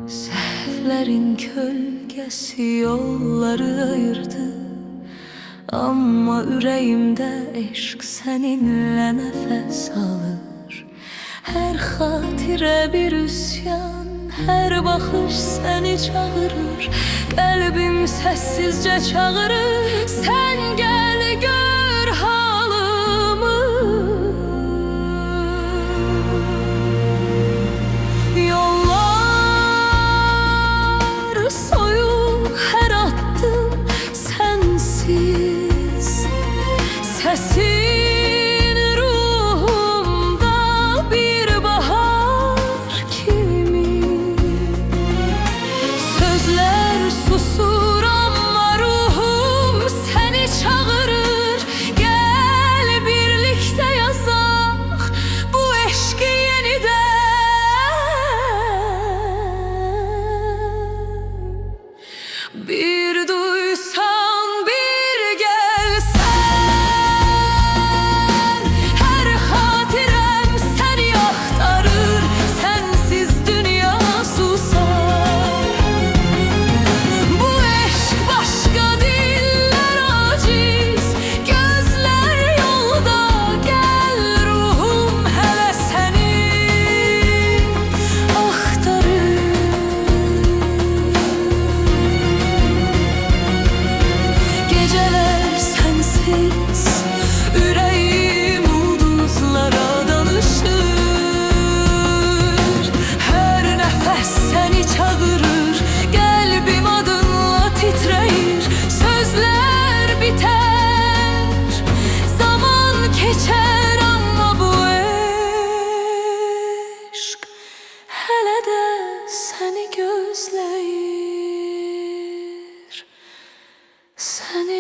Səhvlərin kölgəsi yolları ayırdı, amma ürəyimdə eşq səninlə nəfəs alır. Hər xatirə bir üsyan, hər baxış səni çağırır. Qəlbim səssizcə çağırır, sən gəl gör halımı. Yollar soyuq, hər addım sənsiz. Səsin ruhumda bir bahar kimi. Sözlər susur amma ruhum səni çağırır. Gəl birlikdə yazaq bu eşqi yenidən. Bir duysan, bir gelsen, her hatirem seni aktarır. Sensiz dünya susar. Bu eşk başka, diller aciz, gözler yolda. Gel ruhum hele seni aktarır. Geceler sensiz, yüreğim ulduzlara dalışır. Her nefes seni çağırır, kalbim adınla titreyir. Sözler biter, zaman geçer ama bu eşk hele de seni gözleyir. Seni